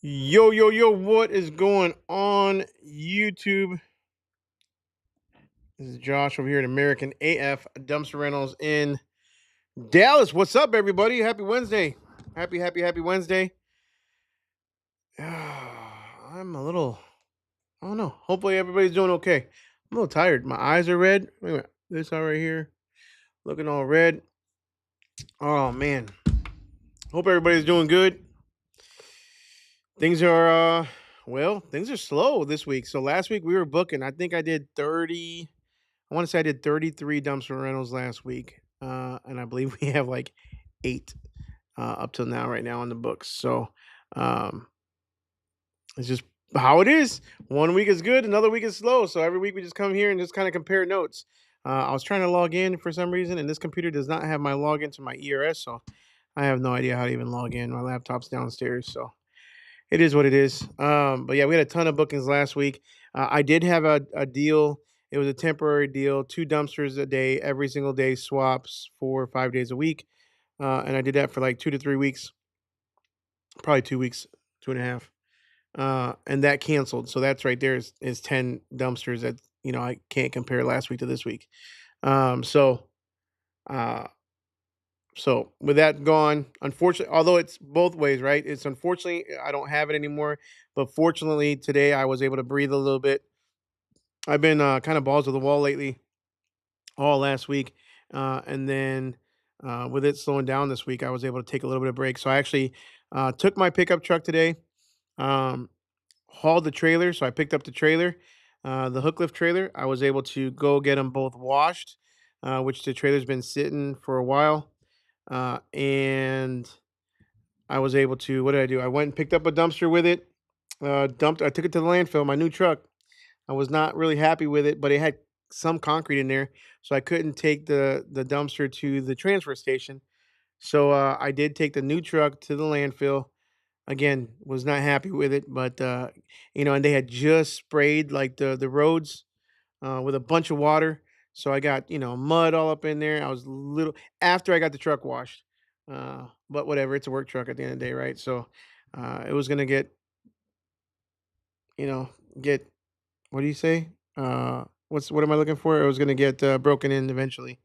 Yo, yo, yo, what is going on YouTube? This is Josh over here at American AF Dumpster Rentals in Dallas. What's up, everybody? Happy Wednesday. Happy Wednesday. I'm a little, I don't know. Hopefully, everybody's doing okay. I'm a little tired. My eyes are red. Wait a minute. This eye right here, looking all red. Oh, man. Hope everybody's doing good. Things are, things are slow this week. So last week we were booking. I think I did 30. I want to say I did 33 dumpster rentals last week, and I believe we have like 8 up till now, right now on the books. So um, it's just how it is. One week is good, another week is slow. So every week we just come here and just kind of compare notes. I was trying to log in for some reason, and this computer does not have my login to my ERS, so I have no idea how to even log in. My laptop's downstairs, so it is what it is. But yeah, we had a ton of bookings last week. I did have a deal. It was a temporary deal, 2 dumpsters a day, every single day, swaps 4 or 5 days a week. And I did that for like 2 to 3 weeks, probably 2 weeks, 2.5. And that canceled. So that's right there is 10 dumpsters that, I can't compare last week to this week. Um, so, uh, so with that gone, unfortunately, although it's both ways, right? It's unfortunately I don't have it anymore, but fortunately today I was able to breathe a little bit. I've been kind of balls to the wall lately, all last week, and then with it slowing down this week, I was able to take a little bit of break. So I actually took my pickup truck today, um, hauled the trailer. So I picked up the trailer, the hook lift trailer. I was able to go get them both washed, which the trailer's been sitting for a while, and I was able to. What did I do? I went and picked up a dumpster with it. Dumped. I took it to the landfill. My new truck. I was not really happy with it, but it had some concrete in there, so I couldn't take the dumpster to the transfer station. So I did take the new truck to the landfill. Again, was not happy with it, but and they had just sprayed like the roads with a bunch of water. So I got mud all up in there. I was little after I got the truck washed, but whatever. It's a work truck at the end of the day, right? So it was gonna you know get what do you say? What am I looking for? It was gonna get broken in eventually.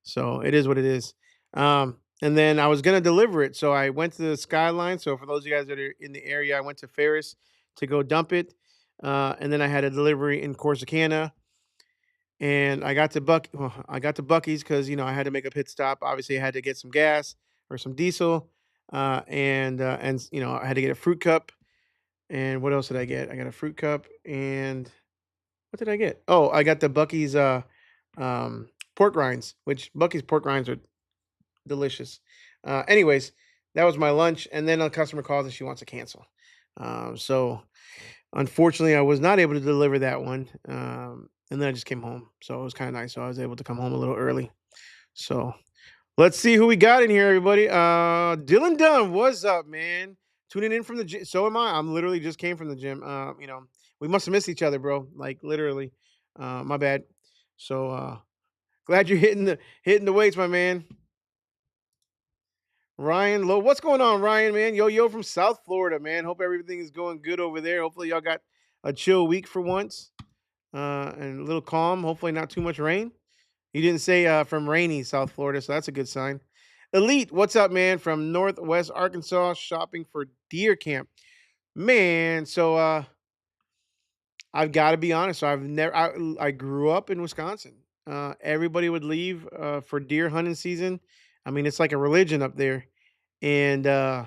So it is what it is. And then I was gonna deliver it, so I went to the Skyline. So for those of you guys that are in the area, I went to Ferris to go dump it, and then I had a delivery in Corsicana, and I got to Bucky's because I had to make a pit stop. Obviously, I had to get some gas or some diesel, I had to get a fruit cup. And what else did I get? I got a fruit cup and what did I get? Oh, I got the Bucky's pork rinds, which Bucky's pork rinds are delicious. Anyways, that was my lunch, and then a customer calls and she wants to cancel. So unfortunately, I was not able to deliver that one. And then I just came home, so it was kind of nice. So I was able to come home a little early. So let's see who we got in here, everybody. Dylan Dunn, what's up, man? Tuning in from the gym. So am I. I'm literally just came from the gym. We must have missed each other, bro. Like literally. My bad. So glad you're hitting the weights, my man. Ryan Lowe, what's going on, Ryan, man? Yo from South Florida, man. Hope everything is going good over there. Hopefully y'all got a chill week for once. And a little calm. Hopefully not too much rain. You didn't say from rainy South Florida, so that's a good sign. Elite, what's up, man? From Northwest Arkansas, shopping for deer camp. Man, so I've got to be honest. So I grew up in Wisconsin. Everybody would leave for deer hunting season. I mean, it's like a religion up there. And I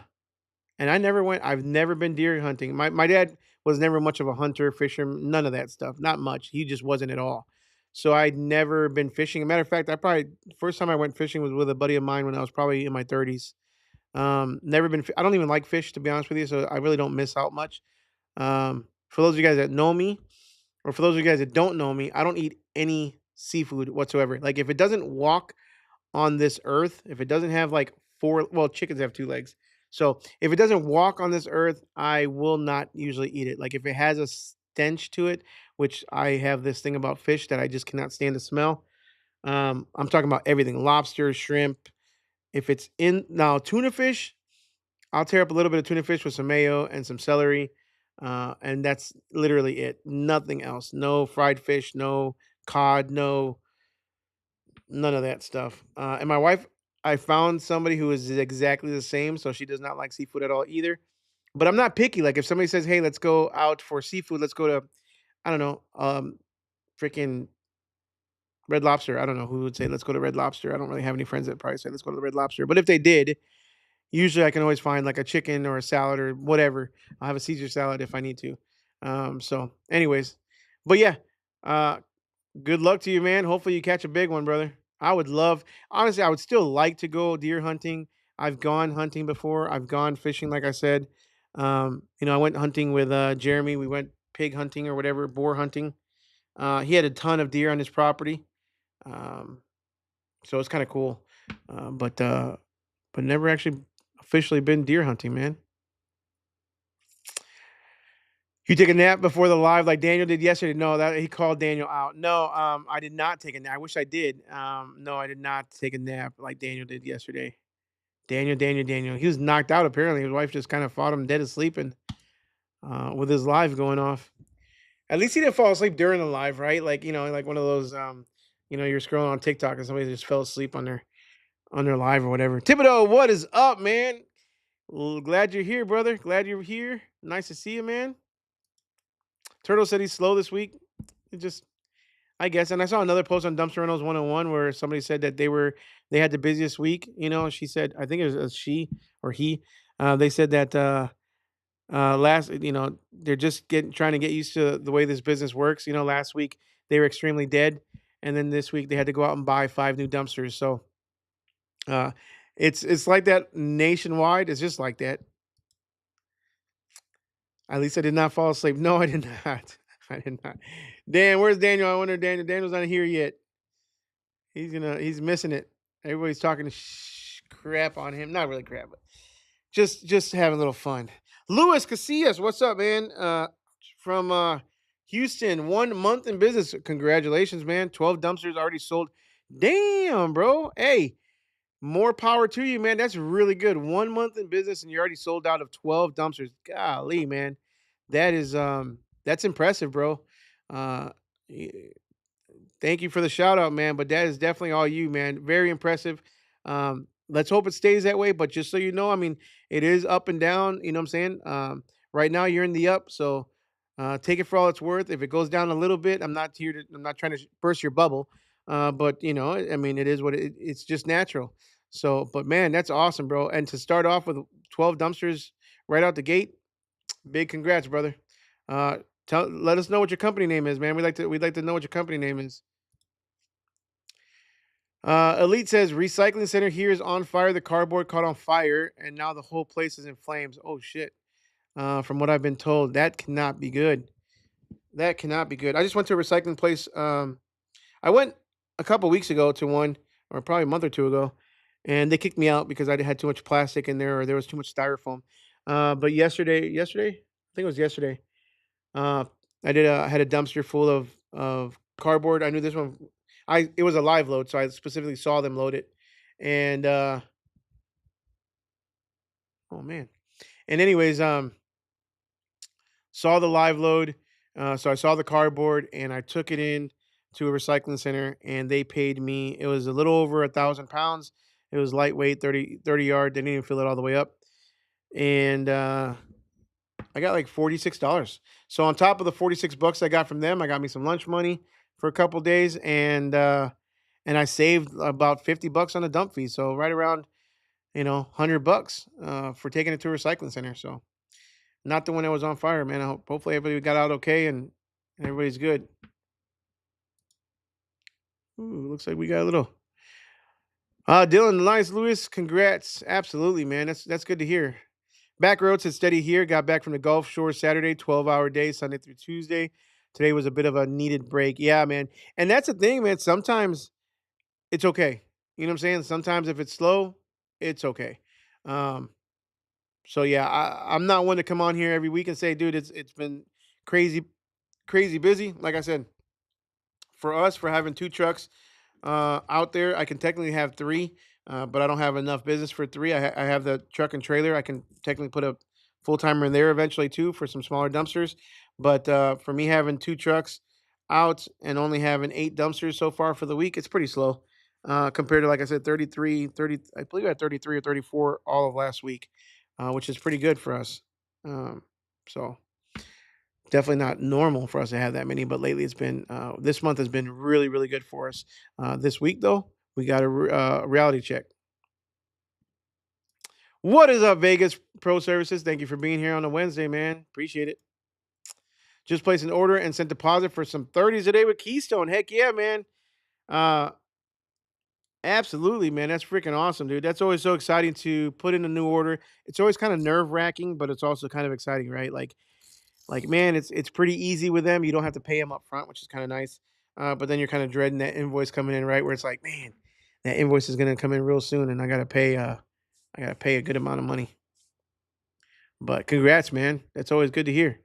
never went. I've never been deer hunting. My dad was never much of a hunter, fisher, none of that stuff. Not much. He just wasn't at all. So I'd never been fishing. A matter of fact, I probably first time I went fishing was with a buddy of mine when I was probably in my 30s. Never been. I don't even like fish, to be honest with you. So I really don't miss out much. For those of you guys that know me, or for those of you guys that don't know me, I don't eat any seafood whatsoever. Like if it doesn't walk on this earth, if it doesn't have like four, well, chickens have 2 legs. So if it doesn't walk on this earth, I will not usually eat it. Like if it has a stench to it, which I have this thing about fish that I just cannot stand the smell. I'm talking about everything: lobster, shrimp. If it's in now tuna fish, I'll tear up a little bit of tuna fish with some mayo and some celery, and that's literally it. Nothing else. No fried fish, no cod, no none of that stuff. And my wife, I found somebody who is exactly the same, so she does not like seafood at all either. But I'm not picky. Like if somebody says, "Hey, let's go out for seafood. Let's go to I don't know, freaking Red Lobster." I don't know who would say, "Let's go to Red Lobster." I don't really have any friends that probably say, "Let's go to the Red Lobster." But if they did, usually I can always find like a chicken or a salad or whatever. I'll have a Caesar salad if I need to. So, anyways, but yeah, uh, good luck to you, man. Hopefully you catch a big one, brother. I would love, honestly, I would still like to go deer hunting. I've gone hunting before. I've gone fishing, like I said. I went hunting with Jeremy. We went pig hunting or whatever, boar hunting. He had a ton of deer on his property, um, so it's kind of cool. But never actually officially been deer hunting, man. You take a nap before the live like Daniel did yesterday? No, that he called Daniel out. No, I did not take a nap. I wish I did. No, I did not take a nap like Daniel did yesterday. Daniel. He was knocked out apparently. His wife just kind of fought him dead asleep and with his live going off. At least he didn't fall asleep during the live, right? Like, like one of those you're scrolling on TikTok and somebody just fell asleep on their live or whatever. Thibodeau, what is up, man? Well, glad you're here, brother. Glad you're here. Nice to see you, man. Turtle said he's slow this week. It just, I guess. And I saw another post on Dumpster Rentals 101 where somebody said that they had the busiest week. She said, I think it was a she or he. They said that they're just getting trying to get used to the way this business works. Last week they were extremely dead, and then this week they had to go out and buy 5 new dumpsters. So uh, it's like that nationwide. It's just like that. At least I did not fall asleep. No, I did not. I did not. Dan, where's Daniel? I wonder Daniel's not here yet. He's missing it. Everybody's talking crap on him. Not really crap, but just having a little fun. Luis Casillas, what's up, man? From Houston, 1 month in business. Congratulations, man. 12 dumpsters already sold. Damn, bro. Hey, more power to you, man. That's really good. 1 month in business and you already sold out of 12 dumpsters. Golly, man. That's impressive, bro. Uh Thank you for the shout out, man. But that is definitely all you, man. Very impressive. Let's hope it stays that way. But just so you know, I mean, it is up and down. You know what I'm saying? Right now, you're in the up, so take it for all it's worth. If it goes down a little bit, I'm not trying to burst your bubble. But I mean, it is it's just natural. So, but man, that's awesome, bro. And to start off with 12 dumpsters right out the gate, big congrats, brother. Uh, let us know what your company name is, man. We'd like to know what your company name is. Elite says recycling center here is on fire. The cardboard caught on fire, and now the whole place is in flames. Oh shit! From what I've been told, that cannot be good. That cannot be good. I just went to a recycling place. I went a couple weeks ago to one, or probably a month or two ago, and they kicked me out because I had too much plastic in there, or there was too much styrofoam. But yesterday, I think it was yesterday. Uh, I had a dumpster full of cardboard. I knew this one. It was a live load, so I specifically saw them load it, and oh man. And anyways, saw the live load. So I saw the cardboard, and I took it in to a recycling center, and they paid me. It was a little over 1,000 pounds. It was lightweight, 30 yard. They didn't even fill it all the way up, and I got like $46. So on top of the $46 I got from them, I got me some lunch money for a couple days, and I saved about $50 on the dump fee. So right around $100 for taking it to a recycling center. So not the one that was on fire, man. Hopefully everybody got out okay and everybody's good. Ooh, looks like we got a little. Dylan, nice, Lewis. Congrats. Absolutely, man. That's good to hear. Back roads had steady here. Got back from the Gulf Shore Saturday, 12-hour day, Sunday through Tuesday. Today was a bit of a needed break. Yeah, man. And that's the thing, man. Sometimes it's okay. You know what I'm saying? Sometimes if it's slow, it's okay. Um, so yeah, I'm not one to come on here every week and say, dude, it's been crazy, crazy busy. Like I said, for us, for having 2 trucks out there, I can technically have 3. but I don't have enough business for three. I have the truck and trailer. I can technically put a full timer in there eventually too for some smaller dumpsters. But for me having two trucks out and only having eight dumpsters so far for the week, it's pretty slow compared to, like I said, 33, 30. I believe I had 33 or 34 all of last week, which is pretty good for us. Um, so definitely not normal for us to have that many, but lately it's been this month has been really, really good for us. This week though, we got a reality check. What is up, Vegas Pro Services? Thank you for being here on a Wednesday, man. Appreciate it. Just placed an order and sent deposit for some 30s today with Keystone. Heck yeah, man. Uh Absolutely, man. That's freaking awesome, dude. That's always so exciting to put in a new order. It's always kind of nerve-wracking, but it's also kind of exciting, right? Like, man, it's pretty easy with them. You don't have to pay them up front, which is kind of nice. But then you're kind of dreading that invoice coming in, right? Where it's like, man, that invoice is gonna come in real soon, and I gotta pay a good amount of money. But congrats, man. That's always good to hear.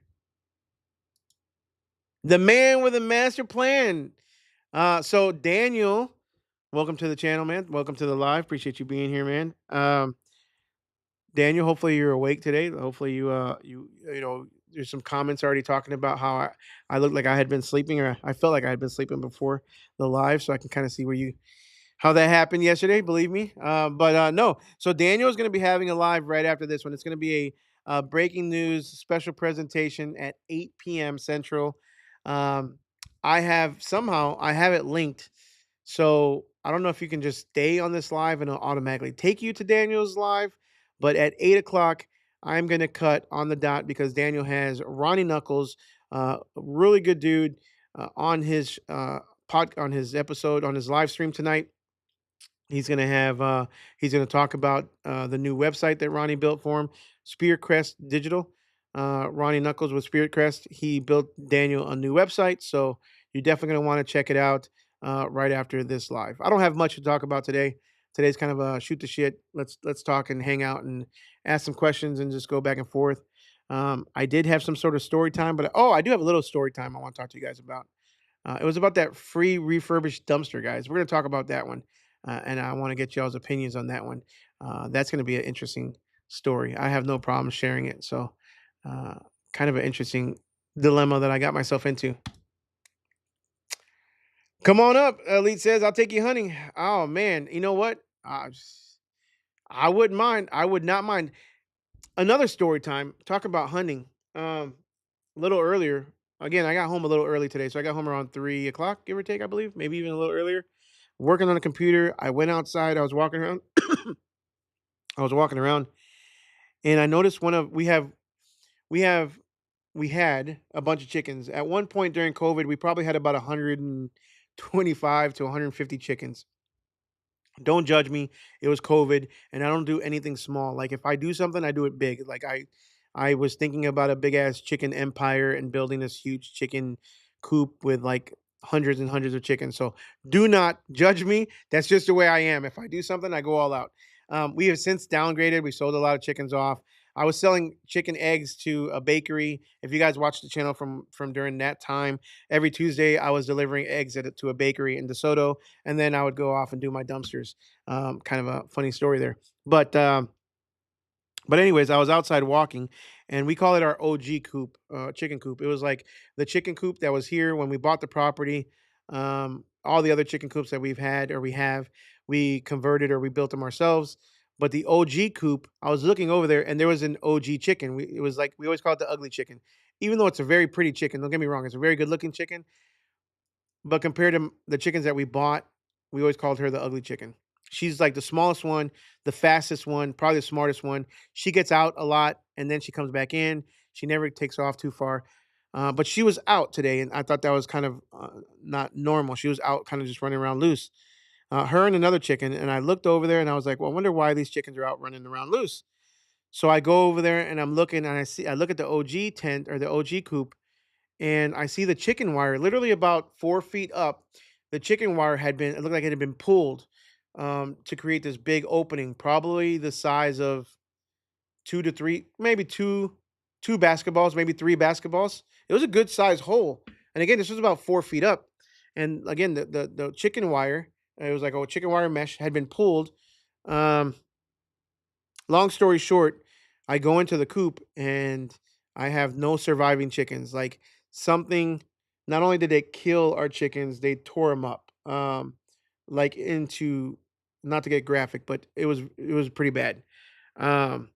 The man with a master plan. So Daniel, welcome to the channel, man. Welcome to the live. Appreciate you being here, man. Daniel, hopefully you're awake today. Hopefully you know, there's some comments already talking about how I looked like I had been sleeping, or I felt like I had been sleeping before the live, so I can kind of see where you how that happened yesterday. Believe me, but no. So Daniel is going to be having a live right after this one. It's going to be a breaking news special presentation at 8 p.m. Central. Um, I have it linked, so I don't know if you can just stay on this live and it'll automatically take you to Daniel's live. But at 8 o'clock, I'm gonna cut on the dot because Daniel has Ronnie Knuckles, really good dude, on his on his episode on his live stream tonight. He's gonna talk about the new website that Ronnie built for him, Spirit Crest Digital. Ronnie Knuckles with Spirit Crest. He built Daniel a new website, so you're definitely gonna want to check it out right after this live. I don't have much to talk about today. Today's kind of a shoot the shit. Let's talk and hang out and ask some questions and just go back and forth. I did have some sort of story time, but I do have a little story time I want to talk to you guys about. It was about that free refurbished dumpster, guys. We're going to talk about that one, and I want to get y'all's opinions on that one. That's going to be an interesting story. I have no problem sharing it. So, uh, kind of an interesting dilemma that I got myself into. Come on up, Elite says. I'll take you hunting. Oh man, you know what? I wouldn't mind. I would not mind. Another story time. Talk about hunting. A little earlier. Again, I got home a little early today, so I got home around 3 o'clock, give or take, I believe, maybe even a little earlier. Working on a computer, I went outside. I was walking around. I was walking around, and I noticed one of we have we had a bunch of chickens at one point during COVID. We probably had about 125 to 150 chickens. Don't judge me. It was COVID, and I don't do anything small. Like if I do something, I do it big. I was thinking about a big ass chicken empire and building this huge chicken coop with like hundreds and hundreds of chickens. So do not judge me. That's just the way I am. If I do something, I go all out. We have since downgraded. We sold a lot of chickens off. I was selling chicken eggs to a bakery. If you guys watch the channel from during that time, every Tuesday I was delivering eggs to a bakery in DeSoto, and then I would go off and do my dumpsters. Kind of a funny story there, but anyways, I was outside walking, and we call it our OG coop, chicken coop. It was like the chicken coop that was here when we bought the property. All the other chicken coops that we've had or we have, we converted or we built them ourselves. But the OG coop, I was looking over there, and there was an OG chicken. It was like we always call it the ugly chicken, even though it's a very pretty chicken. Don't get me wrong; it's a very good looking chicken. But compared to the chickens that we bought, we always called her the ugly chicken. She's like the smallest one, the fastest one, probably the smartest one. She gets out a lot and then she comes back in. She never takes off too far. But she was out today, and I thought that was kind of not normal. She was out, kind of just running around loose. Her and another chicken, and I looked over there, and I was like, "Well, I wonder why these chickens are out running around loose." So I go over there, and I'm looking, and I look at the OG tent or the OG coop, and I see the chicken wire literally about 4 feet up. The chicken wire had been, it looked like it had been pulled to create this big opening, probably the size of two to three, maybe two basketballs, maybe three basketballs. It was a good size hole. And again, this was about 4 feet up. And again, the chicken wire, it was like a chicken wire mesh had been pulled Um, Long story short, I go into the coop and I have no surviving chickens. Like something, not only did they kill our chickens, they tore them up. Like into, not to get graphic, but it was pretty bad. Um,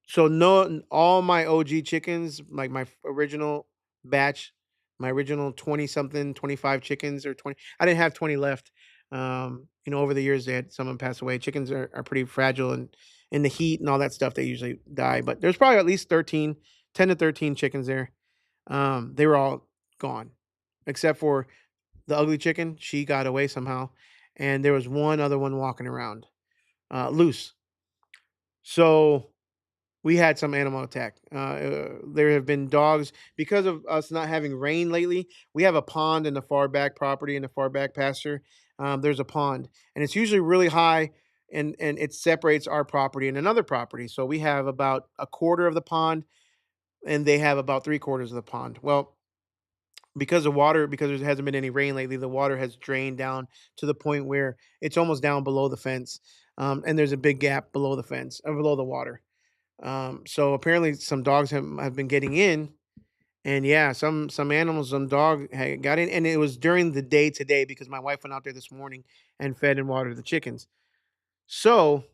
so no, all my OG chickens, like my original batch, my original 20 something, 25 chickens or 20. I didn't have 20 left. Over the years they had some of them pass away. Chickens are pretty fragile and in the heat and all that stuff, they usually die. But there's probably at least 13, 10 to 13 chickens there. They were all gone. Except for the ugly chicken. She got away somehow. And there was one other one walking around, loose. So we had some animal attack. There have been dogs because of us not having rain lately. We have a pond in the far back property in the far back pasture. There's a pond, and it's usually really high, and it separates our property and another property. So we have about a quarter of the pond, and they have about three quarters of the pond. Well, because there hasn't been any rain lately, the water has drained down to the point where it's almost down below the fence, and there's a big gap below the fence or below the water. So apparently some dogs have been getting in, and yeah, some animals, some dog had got in, and it was during the day today because my wife went out there this morning and fed and watered the chickens. So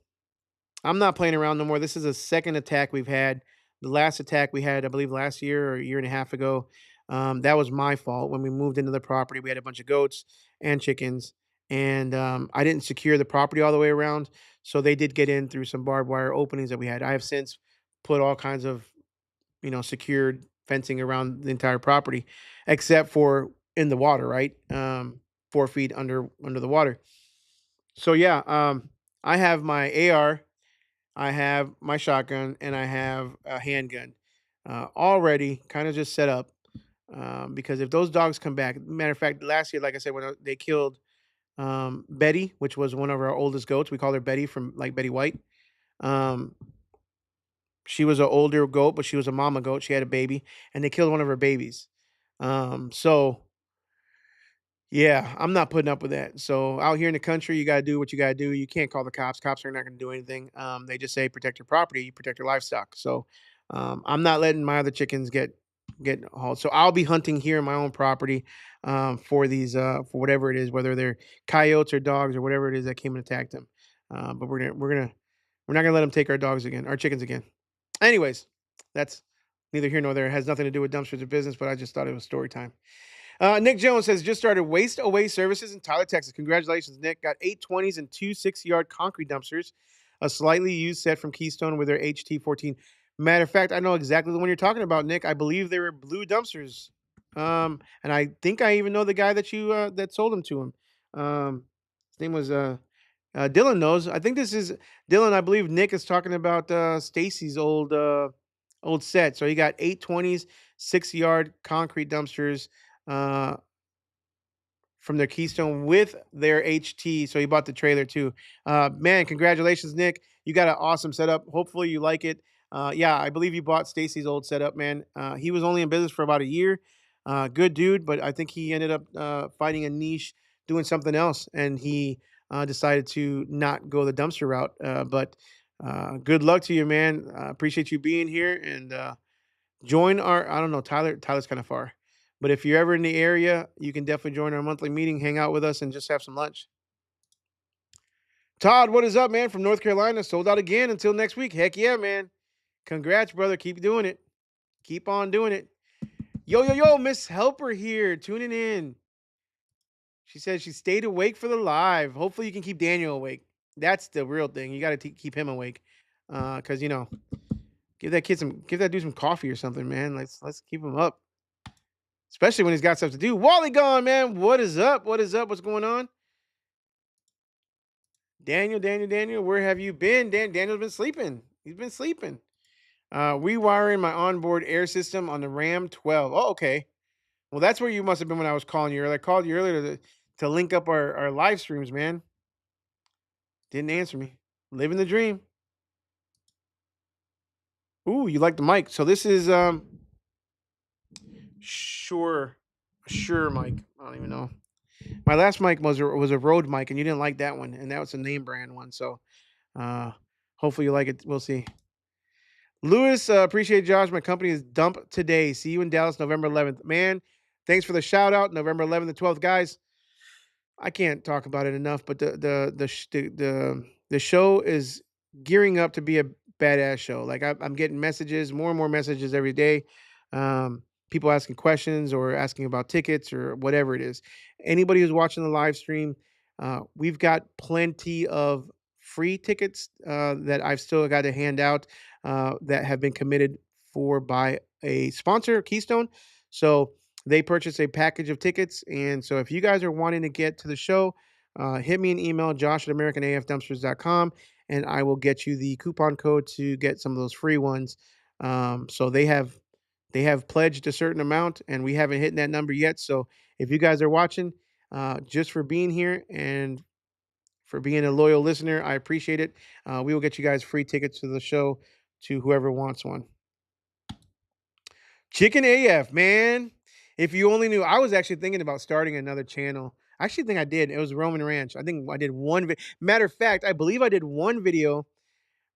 I'm not playing around no more. This is a second attack we've had. The last attack we had, I believe, last year or a year and a half ago. That was my fault. When we moved into the property, we had a bunch of goats and chickens, and I didn't secure the property all the way around, so they did get in through some barbed wire openings that we had. I have since put all kinds of secured fencing around the entire property, except for in the water, right? 4 feet under the water. So yeah, I have my AR, I have my shotgun, and I have a handgun already kind of just set up. Because if those dogs come back, matter of fact, last year, like I said, when they killed Betty, which was one of our oldest goats, we called her Betty from like Betty White. Um, she was an older goat, but she was a mama goat. She had a baby, and they killed one of her babies. So yeah, I'm not putting up with that. So out here in the country, you gotta do what you gotta do. You can't call the cops. Cops are not gonna do anything. They just say protect your property, you protect your livestock. So I'm not letting my other chickens get hauled. So I'll be hunting here on my own property for these for whatever it is, whether they're coyotes or dogs or whatever it is that came and attacked them. But we're not gonna let them take our dogs again, our chickens again. Anyways, that's neither here nor there. It has nothing to do with dumpsters or business, but I just thought it was story time. Nick Jones has just started Waste Away Services in Tyler, Texas. Congratulations, Nick. Got 820s and two 6-yard concrete dumpsters, a slightly used set from Keystone with their HT14. Matter of fact, I know exactly the one you're talking about, Nick. I believe they were blue dumpsters. And I think I even know the guy that sold them to him. His name was Dylan knows. I think this is Dylan. I believe Nick is talking about Stacy's old set. So he got 820s, 6-yard concrete dumpsters. Uh, from their Keystone with their HT. So he bought the trailer too. Man, congratulations, Nick. You got an awesome setup. Hopefully you like it. Yeah, I believe you bought Stacy's old setup, man. He was only in business for about a year. Good dude, but I think he ended up finding a niche, doing something else, and he decided to not go the dumpster route. But good luck to you, man. Appreciate you being here and join our, I don't know, Tyler's kind of far. But if you're ever in the area, you can definitely join our monthly meeting, hang out with us, and just have some lunch. Todd, what is up, man? From North Carolina, sold out again until next week. Heck yeah, man. Congrats, brother. Keep doing it. Keep on doing it. Yo, yo, yo, Miss Helper here, tuning in. She says she stayed awake for the live. Hopefully, you can keep Daniel awake. That's the real thing. You got to keep him awake, because give that dude some coffee or something, man. Let's keep him up. Especially when he's got stuff to do. Wally gone, man. What is up? What is up? What's going on? Daniel, where have you been? Daniel's been sleeping. He's been sleeping. Rewiring my onboard air system on the Ram 12. Oh, okay. Well, that's where you must have been when I was calling you earlier. I called you earlier to link up our live streams, man. Didn't answer me. Living the dream. Ooh, you like the mic. So this is sure mic. I don't even know. My last mic was a Rode mic, and you didn't like that one, and that was a name brand one. So Uh, hopefully you like it. We'll see. Lewis, appreciate Josh. My company is Dump Today. See you in Dallas, November 11th. Man, thanks for the shout out, November 11th and 12th, guys. I can't talk about it enough, but the show is gearing up to be a badass show. Like I'm getting messages, more and more messages every day. People asking questions or asking about tickets or whatever it is. Anybody who's watching the live stream, we've got plenty of free tickets that I've still got to hand out that have been committed for by a sponsor, Keystone. So they purchase a package of tickets. And so if you guys are wanting to get to the show, hit me an email, josh at americanafdumpsters.com, and I will get you the coupon code to get some of those free ones. So they have pledged a certain amount, and we haven't hit that number yet. So if you guys are watching, just for being here and for being a loyal listener, I appreciate it. We will get you guys free tickets to the show to whoever wants one. Chicken AF, man. If you only knew, I was actually thinking about starting another channel. I actually think I did. It was Roman Ranch. I think I did one. Matter of fact, I believe I did one video,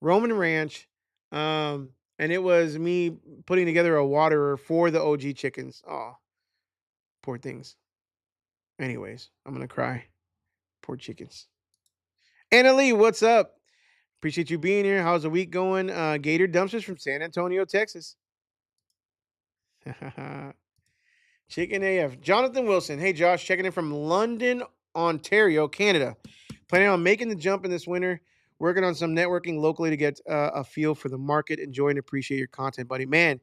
Roman Ranch, and it was me putting together a waterer for the OG chickens. Oh, poor things. Anyways, I'm gonna cry. Poor chickens. Anna Lee, what's up? Appreciate you being here. How's the week going? Gator Dumpsters from San Antonio, Texas. Chicken AF. Jonathan Wilson. Hey, Josh, checking in from London, Ontario, Canada. Planning on making the jump in this winter. Working on some networking locally to get a feel for the market. Enjoy and appreciate your content, buddy. Man,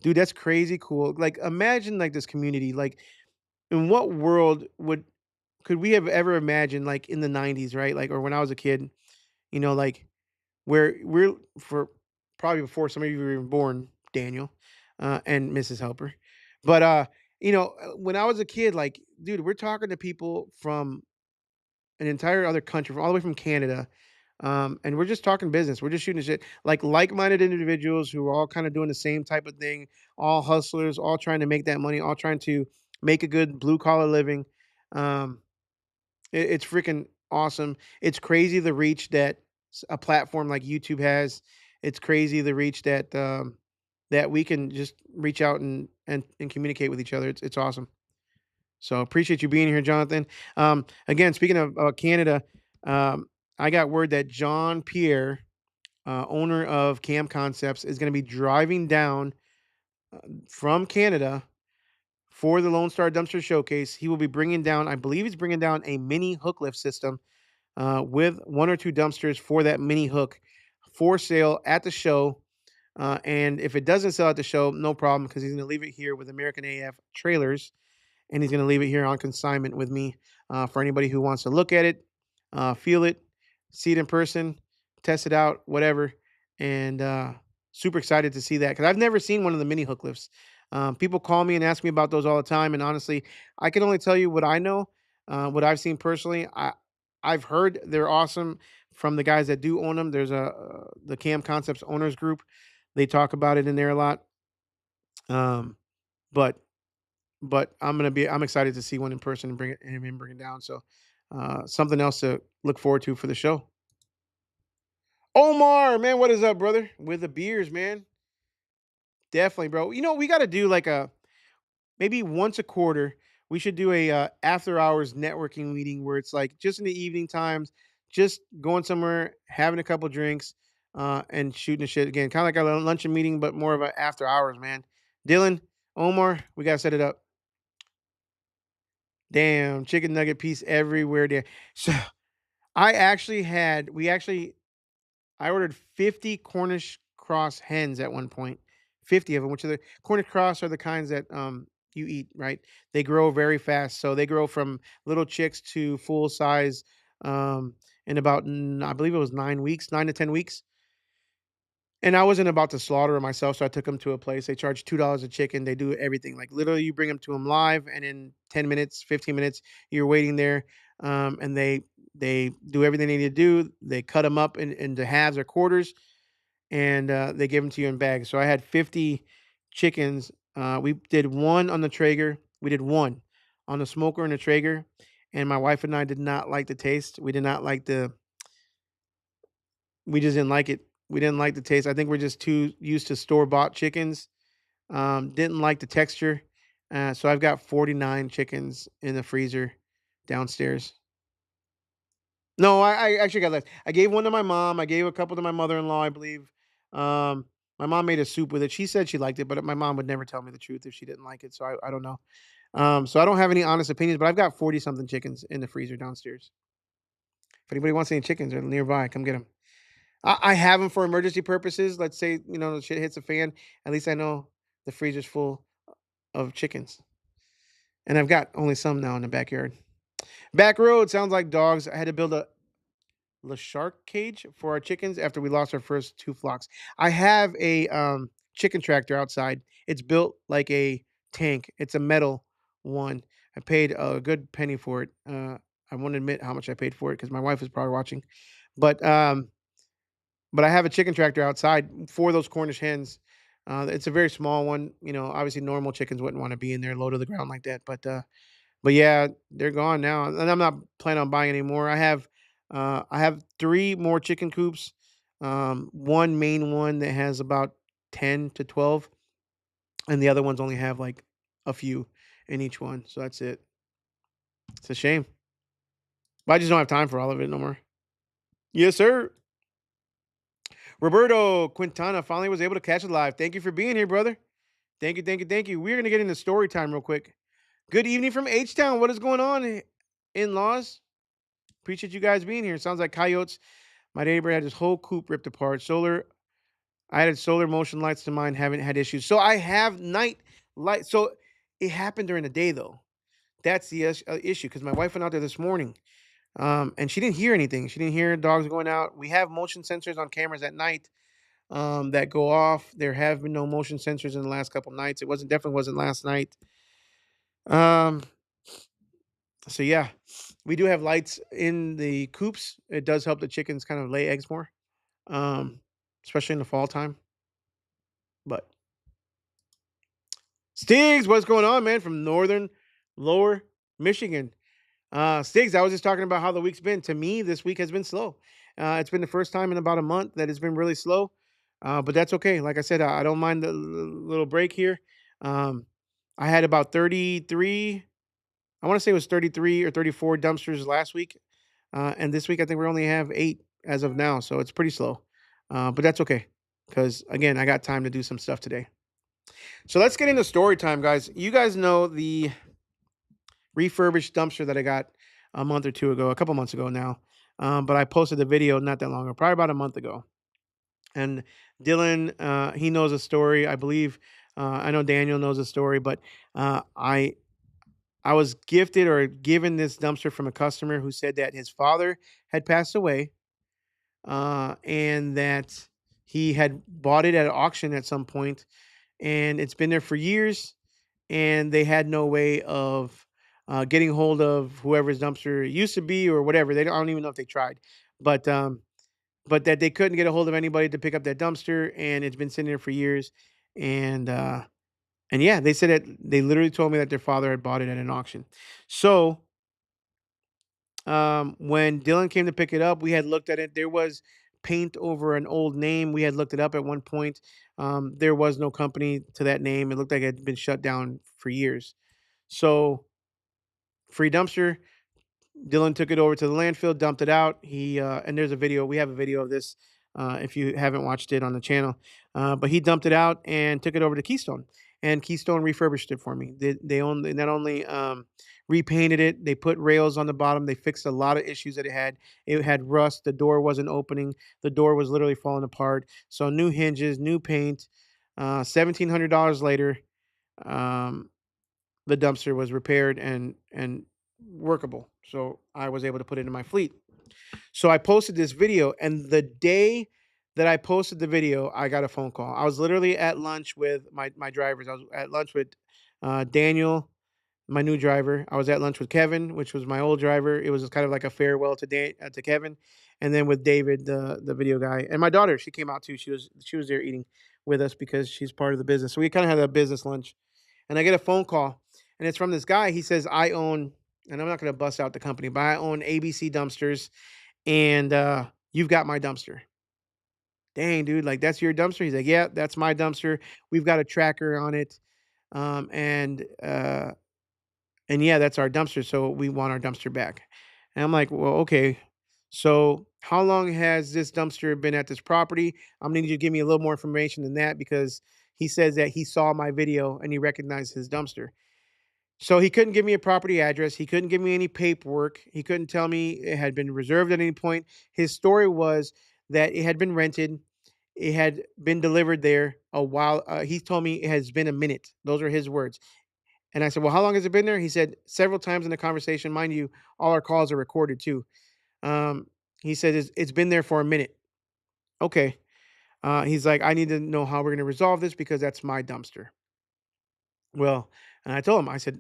dude, that's crazy cool. Like, imagine like this community. Like, in what world could we have ever imagined? Like in the '90s, right? Like, or when I was a kid, like where we're for probably before some of you were even born, Daniel, and Mrs. Helper. But when I was a kid, like, dude, we're talking to people from an entire other country, all the way from Canada. And we're just talking business. We're just shooting shit like like-minded individuals who are all kind of doing the same type of thing, all hustlers, all trying to make that money, all trying to make a good blue collar living. Um, it's freaking awesome. It's crazy the reach that a platform like YouTube has. It's crazy the reach that we can just reach out and communicate with each other. It's awesome. So appreciate you being here, Jonathan. Again, speaking of Canada, um, I got word that John Pierre, owner of Cam Concepts, is going to be driving down from Canada for the Lone Star Dumpster Showcase. He will be bringing down, I believe, he's bringing down a mini hook lift system with one or two dumpsters for that mini hook for sale at the show. And if it doesn't sell at the show, no problem, because he's going to leave it here with American AF Trailers, and he's going to leave it here on consignment with me for anybody who wants to look at it, feel it, see it in person, test it out, whatever. And super excited to see that because I've never seen one of the mini hook lifts. People call me and ask me about those all the time, and honestly, I can only tell you what I know, what I've seen personally. I've heard they're awesome from the guys that do own them. There's the Cam Concepts owners group. They talk about it in there a lot. Um, but I'm excited to see one in person and bring it down. So something else to look forward to for the show. Omar, man, what is up, brother? With the beers, man. Definitely, bro. We got to do like maybe once a quarter. We should do a after hours networking meeting where it's like just in the evening times, just going somewhere, having a couple drinks, and shooting the shit again. Kind of like a luncheon meeting, but more of an after hours, man. Dylan, Omar, we got to set it up. Damn, chicken nugget piece everywhere there. So I ordered 50 Cornish cross hens at one point. 50 of them, which are the Cornish cross are the kinds that you eat, right? They grow very fast. So they grow from little chicks to full size in about I believe it was 9 weeks, 9 to 10 weeks. And I wasn't about to slaughter them myself, so I took them to a place. They charge $2 a chicken. They do everything. Like literally, you bring them to them live, and in 10 minutes, 15 minutes, you're waiting there. And they do everything they need to do. They cut them up into halves or quarters, and they give them to you in bags. So I had 50 chickens. We did one on the Traeger. We did one on the smoker and the Traeger, and my wife and I did not like the taste. We did not like we just didn't like it. We didn't like the taste. I think we're just too used to store bought chickens. Didn't like the texture. So I've got 49 chickens in the freezer downstairs. No, I actually got less. I gave one to my mom. I gave a couple to my mother-in-law, I believe. Um, my mom made a soup with it. She said she liked it, but my mom would never tell me the truth if she didn't like it. So I don't know. So I don't have any honest opinions, but I've got 40 something chickens in the freezer downstairs. If anybody wants any chickens or nearby, come get them. I have them for emergency purposes. Let's say, the shit hits a fan. At least I know the freezer's full of chickens. And I've got only some now in the backyard. Back road sounds like dogs. I had to build a shark cage for our chickens after we lost our first two flocks. I have a chicken tractor outside. It's built like a tank. It's a metal one. I paid a good penny for it. I won't admit how much I paid for it because my wife is probably watching. But but I have a chicken tractor outside for those Cornish hens. It's a very small one. Obviously normal chickens wouldn't want to be in there low to the ground like that. But yeah, they're gone now, and I'm not planning on buying any more. I have 3 more chicken coops. One main one that has about 10 to 12, and the other ones only have like a few in each one. So that's it. It's a shame. But I just don't have time for all of it no more. Yes, sir. Roberto Quintana finally was able to catch it live. Thank you for being here, brother. Thank you, thank you, thank you. We're gonna get into story time real quick. Good evening from H Town. What is going on, in laws? Appreciate you guys being here. Sounds like coyotes. My neighbor had his whole coop ripped apart. I added solar motion lights to mine. Haven't had issues. So I have night light. So it happened during the day though. That's the issue because my wife went out there this morning, and she didn't hear anything. She didn't hear dogs going out. We have motion sensors on cameras at night, that go off. There have been no motion sensors in the last couple nights. It definitely wasn't last night. Um, so yeah, we do have lights in the coops. It does help the chickens kind of lay eggs more, um, especially in the fall time. But Stiggs, what's going on, man? From northern lower Michigan. Stiggs, I was just talking about how the week's been. To me, this week has been slow. It's been the first time in about a month that it's been really slow. But that's okay. Like I said, I don't mind the little break here. Um, I had about 33, I want to say it was 33 or 34 dumpsters last week. And this week, I think we only have 8 as of now. So it's pretty slow. But that's okay. Because again, I got time to do some stuff today. So let's get into story time, guys. You guys know the refurbished dumpster that I got a month or two ago, a couple months ago now. But I posted the video not that long ago, probably about a month ago. And Dylan, he knows a story. I believe, I know Daniel knows a story, but I was gifted or given this dumpster from a customer who said that his father had passed away, and that he had bought it at an auction at some point, and it's been there for years, and they had no way of getting hold of whoever's dumpster used to be or whatever. I don't even know if they tried, but but that they couldn't get a hold of anybody to pick up that dumpster, and it's been sitting there for years, and yeah, they said that they literally told me that their father had bought it at an auction. So when Dylan came to pick it up, we had looked at it. There was paint over an old name. We had looked it up at one point. There was no company to that name. It looked like it had been shut down for years. So free dumpster. Dylan took it over to the landfill, dumped it out. And there's a video. We have a video of this, if you haven't watched it on the channel. But he dumped it out and took it over to Keystone, and Keystone refurbished it for me. They not only repainted it, they put rails on the bottom. They fixed a lot of issues that it had. It had rust. The door wasn't opening. The door was literally falling apart. So new hinges, new paint. $1,700 later, um, the dumpster was repaired and workable. So I was able to put it in my fleet. So I posted this video, and the day that I posted the video, I got a phone call. I was literally at lunch with my drivers. I was at lunch with Daniel, my new driver. I was at lunch with Kevin, which was my old driver. It was kind of like a farewell to Kevin, and then with David, the video guy, and my daughter. She came out too. She was there eating with us because she's part of the business. So we kind of had a business lunch, and I get a phone call, and it's from this guy. He says, "I own," and I'm not going to bust out the company, but I own ABC Dumpsters, and you've got my dumpster. dang, dude, like that's your dumpster? He's like, yeah, that's my dumpster. We've got a tracker on it. Um, and, uh, and yeah, that's our dumpster. So we want our dumpster back. And I'm like, well, okay. So how long has this dumpster been at this property? I'm gonna need you to give me a little more information than that because he says that he saw my video and he recognized his dumpster. So he couldn't give me a property address. He couldn't give me any paperwork. He couldn't tell me it had been reserved at any point. His story was that it had been rented. It had been delivered there a while. He told me it has been a minute. Those are his words. And I said, well, how long has it been there? He said several times in the conversation. Mind you, all our calls are recorded too. Um, he said it's been there for a minute. Okay. He's like, I need to know how we're going to resolve this because that's my dumpster. Well, and I told him, I said,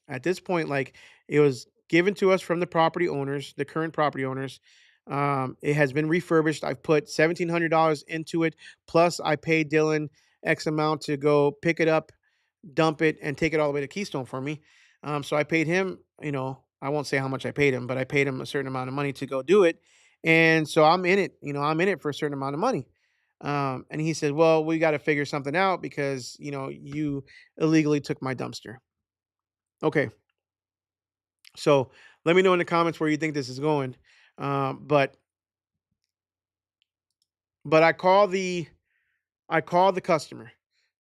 At this point, like it was given to us from the property owners, the current property owners. It has been refurbished. I've put $1,700 into it. Plus, I paid Dylan X amount to go pick it up, dump it, and take it all the way to Keystone for me. So I paid him, I won't say how much I paid him, but I paid him a certain amount of money to go do it. And so I'm in it, I'm in it for a certain amount of money. And he said, well, we got to figure something out because, you illegally took my dumpster. Okay. So let me know in the comments where you think this is going. Um, but, but I called the customer,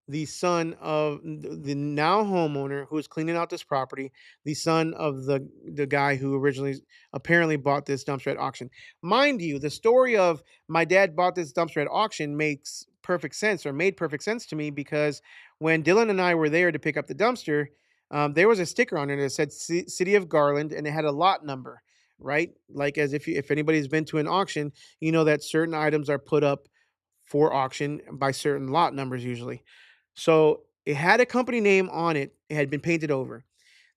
the son of the now homeowner who is cleaning out this property, the son of the guy who originally apparently bought this dumpster at auction. Mind you, the story of my dad bought this dumpster at auction makes perfect sense or made perfect sense to me because when Dylan and I were there to pick up the dumpster, there was a sticker on it that said City of Garland and it had a lot number, right? Like as if anybody's been to an auction, you know that certain items are put up for auction by certain lot numbers usually. So it had a company name on it. It had been painted over.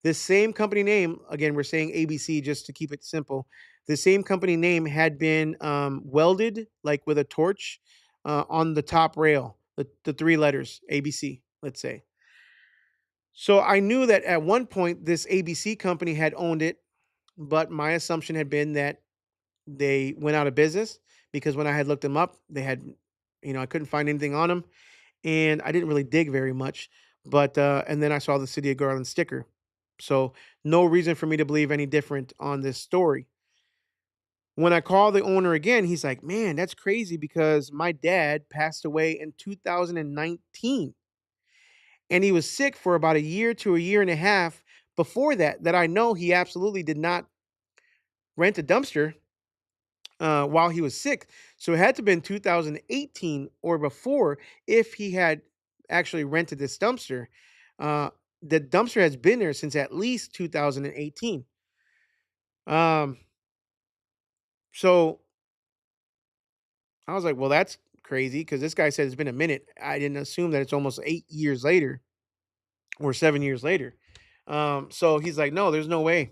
This same company name, again, we're saying ABC just to keep it simple. The same company name had been welded like with a torch on the top rail, the three letters ABC, let's say. So I knew that at one point this ABC company had owned it, but my assumption had been that they went out of business because when I had looked them up, they had, I couldn't find anything on them and I didn't really dig very much. But and then I saw the City of Garland sticker, so no reason for me to believe any different on this story. When I call the owner again, he's like, "Man, that's crazy because my dad passed away in 2019, and he was sick for about a year to a year and a half before that. That I know he absolutely did not rent a dumpster while he was sick. So it had to have been 2018 or before if he had actually rented this dumpster. Uh, the dumpster has been there since at least 2018. Um, so I was like, well, that's crazy because this guy said it's been a minute. I didn't assume that it's almost 8 years later or 7 years later. So he's like, no, there's no way.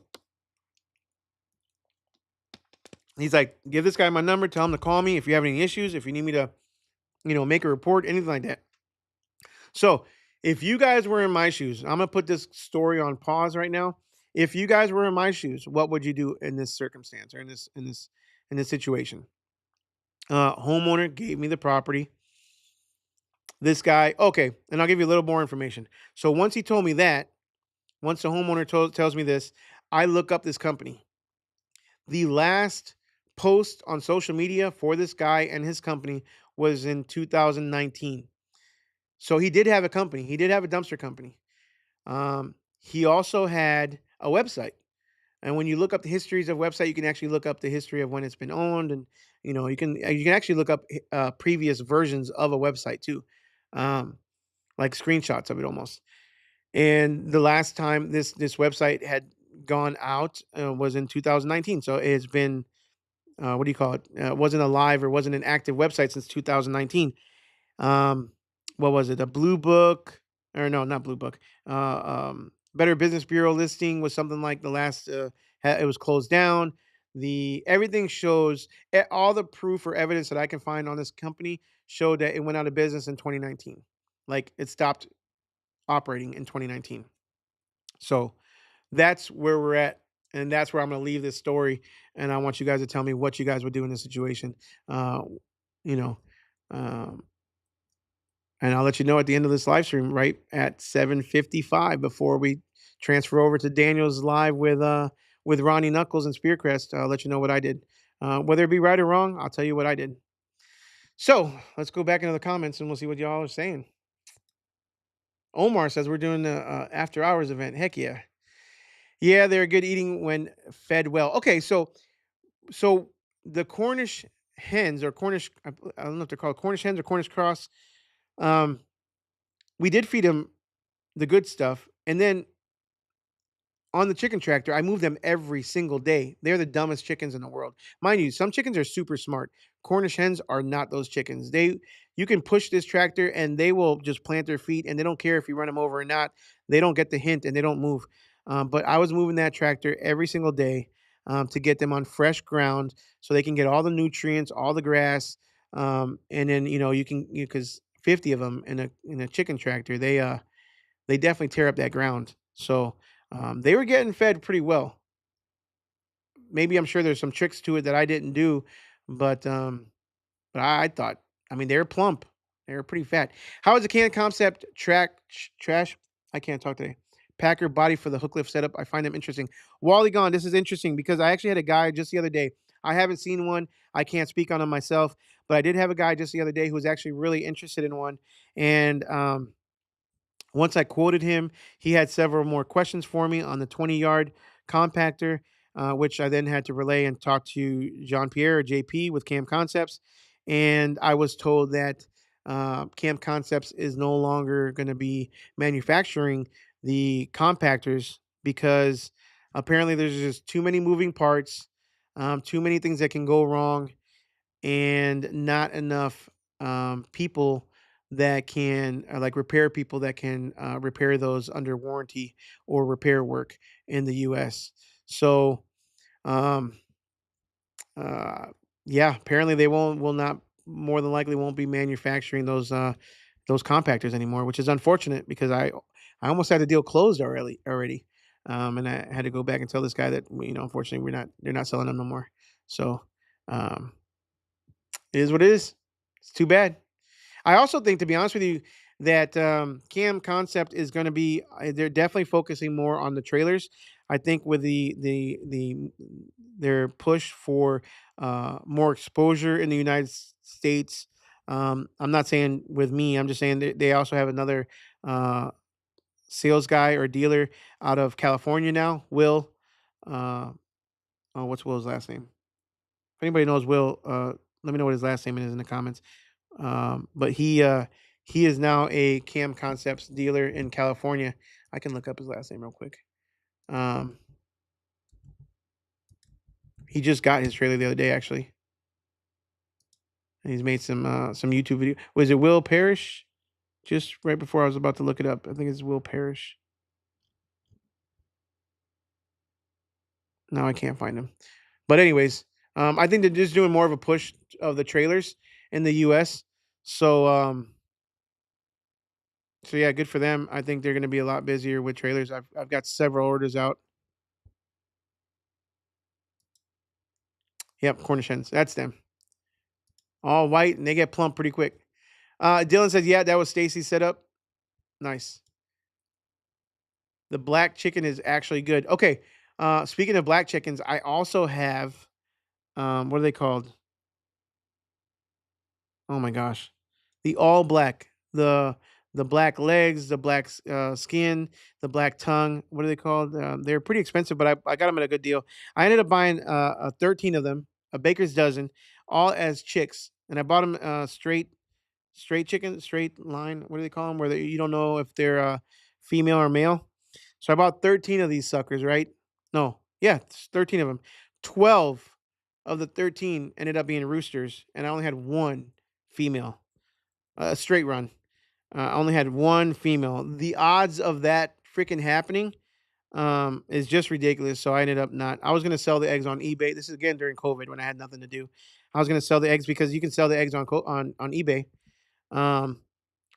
He's like, give this guy my number, tell him to call me if you have any issues, if you need me to, make a report, anything like that. So, if you guys were in my shoes, I'm gonna put this story on pause right now. If you guys were in my shoes, what would you do in this circumstance or in this situation? Homeowner gave me the property. This guy, okay, and I'll give you a little more information. So once he told me that, once the homeowner tells me this, I look up this company. The last post on social media for this guy and his company was in 2019. So he did have a company. He did have a dumpster company. He also had a website. And when you look up the histories of website, you can actually look up the history of when it's been owned, and you can actually look up previous versions of a website too, um, like screenshots of it almost. And the last time this website had gone out was in 2019. So it's been what do you call it? Wasn't alive or wasn't an active website since 2019. um, what was it? A blue book or no, not blue book. Better Business Bureau listing was something like the last. It was closed down. The everything shows all the proof or evidence that I can find on this company showed that it went out of business in 2019. Like it stopped operating in 2019. So that's where we're at. And that's where I'm going to leave this story. And I want you guys to tell me what you guys would do in this situation. Uh, you know, Um, and I'll let you know at the end of this live stream, right at 7:55, before we transfer over to Daniel's live with Ronnie Knuckles and Spearcrest. I'll let you know what I did. Whether it be right or wrong, I'll tell you what I did. So let's go back into the comments and we'll see what y'all are saying. Omar says we're doing the after hours event. Heck yeah. Yeah, they're good eating when fed well. Okay, so the Cornish hens or Cornish, I don't know if they're called Cornish hens or Cornish cross. Um, we did feed them the good stuff, and then on the chicken tractor, I move them every single day. They're the dumbest chickens in the world. Mind you, some chickens are super smart. Cornish hens are not those chickens. You can push this tractor and they will just plant their feet and they don't care if you run them over or not. They don't get the hint and they don't move. But I was moving that tractor every single day to get them on fresh ground so they can get all the nutrients, all the grass, and then you can because 50 of them in a chicken tractor they definitely tear up that ground. So they were getting fed pretty well. Maybe I'm sure there's some tricks to it that I didn't do, but I thought, I mean, they were plump. They were pretty fat. How is the can concept trash? I can't talk today. Packer body for the hook lift setup. I find them interesting. Wally gone. This is interesting because I actually had a guy just the other day. I haven't seen one. I can't speak on them myself, but I did have a guy just the other day who was actually really interested in one. And once I quoted him, he had several more questions for me on the 20-yard compactor, which I then had to relay and talk to Jean Pierre or JP with Cam Concepts. And I was told that Cam Concepts is no longer going to be manufacturing the compactors because apparently there's just too many moving parts, too many things that can go wrong, and not enough people that can like repair people that can repair those under warranty or repair work in the US. So um, uh, yeah, apparently they will not more than likely won't be manufacturing those compactors anymore, which is unfortunate because I almost had the deal closed already. And I had to go back and tell this guy that unfortunately they're not selling them no more. So um, it is what it is. It's too bad. I also think, to be honest with you, that Cam Concept is going to be. They're definitely focusing more on the trailers. I think with their push for more exposure in the United States. I'm not saying with me. I'm just saying they also have another uh, sales guy or dealer out of California now. Will. Uh, oh, what's Will's last name? If anybody knows Will, let me know what his last name is in the comments. But he is now a Cam Concepts dealer in California. I can look up his last name real quick. Um, he just got his trailer the other day, actually. And he's made some YouTube video. Was it Will Parrish? Just right before I was about to look it up, I think it's Will Parrish. No, I can't find him. But anyways, I think they're just doing more of a push of the trailers in the U.S. So so yeah, good for them. I think they're going to be a lot busier with trailers. I've got several orders out. Yep, Cornish hens. That's them. All white and they get plump pretty quick. Dylan says, yeah, that was Stacy's setup. Nice. The black chicken is actually good. Okay. Speaking of black chickens, I also have what are they called? Oh my gosh. The all black. The black legs, the black skin, the black tongue. What are they called? They're pretty expensive, but I got them at a good deal. I ended up buying 13 of them, a baker's dozen, all as chicks, and I bought them straight chicken, straight line. What do they call them? Where you don't know if they're female or male. So I bought 13 of these suckers, right? No, yeah, it's 13 of them. 12 of the 13 ended up being roosters, and I only had one female. A straight run. I only had one female. The odds of that freaking happening is just ridiculous. So I ended up not. I was gonna sell the eggs on eBay. This is again during COVID when I had nothing to do. I was gonna sell the eggs because you can sell the eggs on eBay um,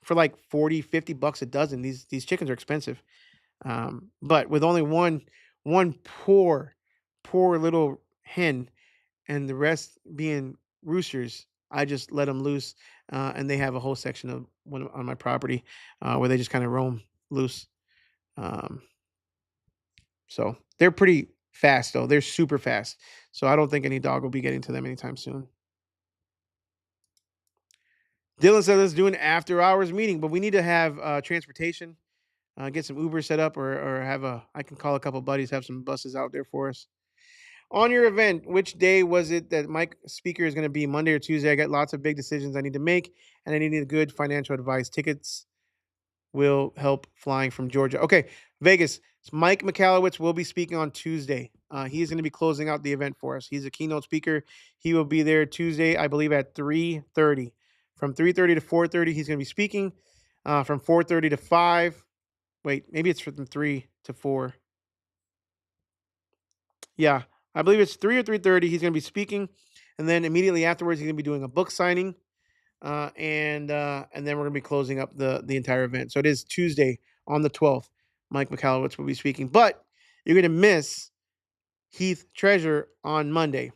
for like 40, $50 a dozen. These chickens are expensive. But with only one poor little hen and the rest being roosters, I just let them loose, and they have a whole section of one on my property where they just kind of roam loose. Um, so they're pretty fast though. They're super fast. So I don't think any dog will be getting to them anytime soon. Dylan said let's do an after hours meeting, but we need to have transportation, get some Uber set up, or have a. I can call a couple buddies, have some buses out there for us. On your event, which day was it that Mike speaker is going to be? Monday or Tuesday? I got lots of big decisions I need to make, and I need good financial advice. Tickets will help flying from Georgia. Okay, Vegas. Mike McAllowitz will be speaking on Tuesday. He's going to be closing out the event for us. He's a keynote speaker. He will be there Tuesday, I believe, at 3:30. From 3:30 to 4:30, he's going to be speaking. From 4:30 to 5. Wait, maybe it's from 3 to 4. Yeah, I believe it's 3 or 3:30. He's going to be speaking, and then immediately afterwards, he's going to be doing a book signing, and then we're going to be closing up the entire event. So it is Tuesday on the 12th. Mike McAllowitz will be speaking, but you're going to miss Heath Treasure on Monday.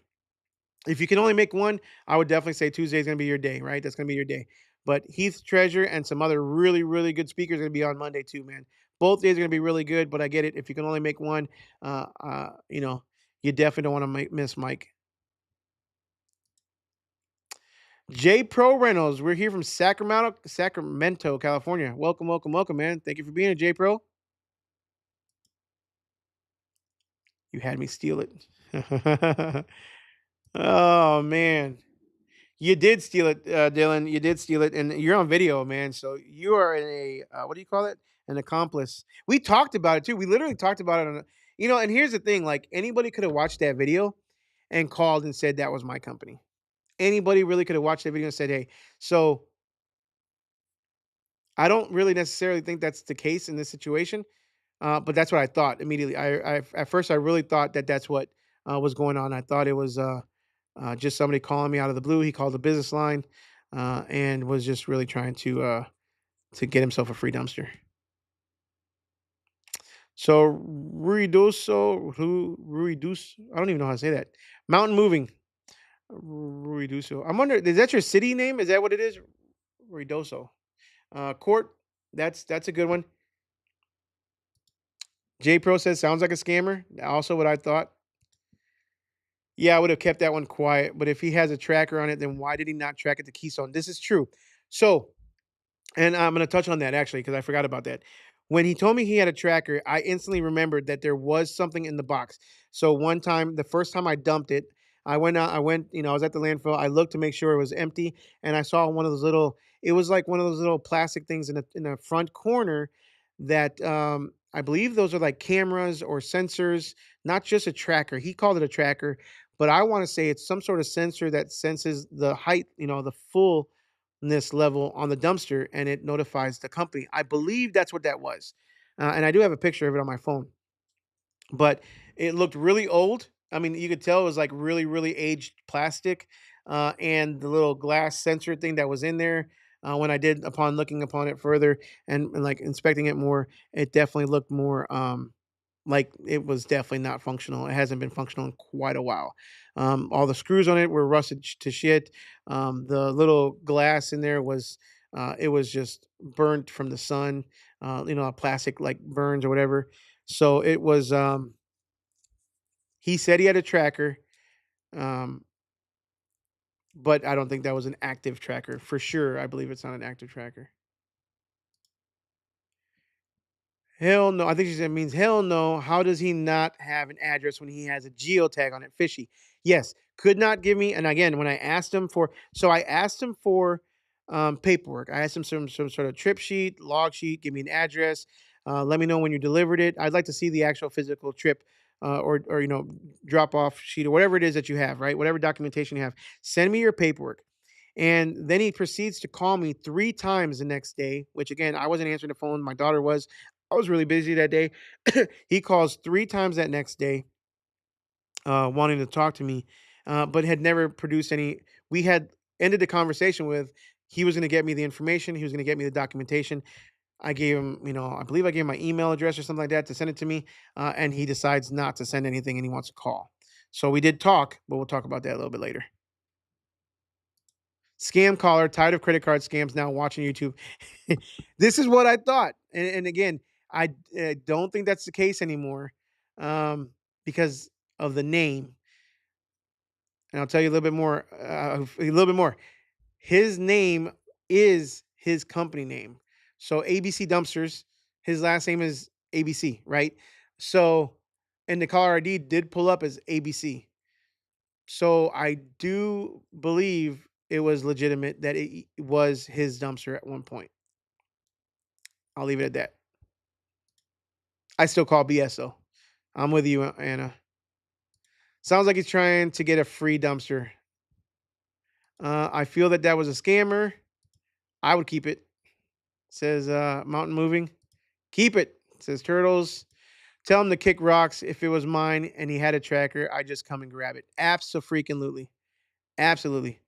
If you can only make one, I would definitely say Tuesday is going to be your day, right? That's going to be your day. But Heath Treasure and some other really, really good speakers are going to be on Monday too, man. Both days are going to be really good, but I get it. If you can only make one, uh, uh, you know, you definitely don't want to miss Mike. J Pro Rentals. We're here from Sacramento, California. Welcome, welcome, welcome, man. Thank you for being here, J Pro. You had me steal it. Oh man. You did steal it, Dylan. You did steal it, and you're on video, man. So you are in a what do you call it? An accomplice. We talked about it too. We literally talked about it And here's the thing: like anybody could have watched that video and called and said that was my company. Anybody really could have watched that video and said, "Hey." So I don't really necessarily think that's the case in this situation, but that's what I thought immediately. I at first I really thought that that's what was going on. I thought it was just somebody calling me out of the blue. He called the business line and was just really trying to get himself a free dumpster. So Ruidoso, I don't even know how to say that. Mountain Moving, Ruidoso. I'm wondering, is that your city name? Is that what it is? Ruidoso. Court. That's a good one. J Pro says sounds like a scammer. Also, what I thought. Yeah, I would have kept that one quiet. But if he has a tracker on it, then why did he not track it to Keystone? This is true. So And I'm gonna touch on that actually because I forgot about that. When he told me he had a tracker, I instantly remembered that there was something in the box. So one time, the first time I dumped it, I went out. I went, I was at the landfill. I looked to make sure it was empty, and I saw one of those little. It was like one of those little plastic things in the front corner that I believe those are like cameras or sensors, not just a tracker. He called it a tracker, but I want to say it's some sort of sensor that senses the height, the fullness level on the dumpster, and it notifies the company. I believe that's what that was, and I do have a picture of it on my phone. But it looked really old. I mean, you could tell it was like really, really aged plastic, and the little glass sensor thing that was in there. When I did, upon looking upon it further and like inspecting it more, it definitely looked more like it was definitely not functional. It hasn't been functional in quite a while. All the screws on it were rusted to shit. The little glass in there was it was just burnt from the sun. A plastic like burns or whatever. So it was. He said he had a tracker, um, but I don't think that was an active tracker for sure. I believe it's not an active tracker. Hell no. I think she said means hell no. How does he not have an address when he has a geotag on it? Fishy. Yes. Could not give me. And again, when I asked him I asked him for paperwork. I asked him some sort of trip sheet, log sheet, give me an address. Let me know when you delivered it. I'd like to see the actual physical trip or drop off sheet or whatever it is that you have, right? Whatever documentation you have. Send me your paperwork. And then he proceeds to call me 3 times the next day, which again, I wasn't answering the phone. My daughter was. I was really busy that day. He calls 3 times that next day, wanting to talk to me, but had never produced any. We had ended the conversation with he was going to get me the information. He was going to get me the documentation. I gave him, I believe I gave him my email address or something like that to send it to me. And he decides not to send anything and he wants to call. So we did talk, but we'll talk about that a little bit later. Scam caller, tired of credit card scams, now watching YouTube. This is what I thought. And again, I don't think that's the case anymore, um, because of the name. And I'll tell you a little bit more. A little bit more. His name is his company name. So ABC Dumpsters. His last name is ABC, right? So, and the caller ID did pull up as ABC. So I do believe it was legitimate that it was his dumpster at one point. I'll leave it at that. I still call BS though. I'm with you, Anna. Sounds like he's trying to get a free dumpster. I feel that that was a scammer. I would keep it. Says Mountain Moving. Keep it. Says Turtles. Tell him to kick rocks. If it was mine and he had a tracker, I just come and grab it. Absolutely. Absolutely.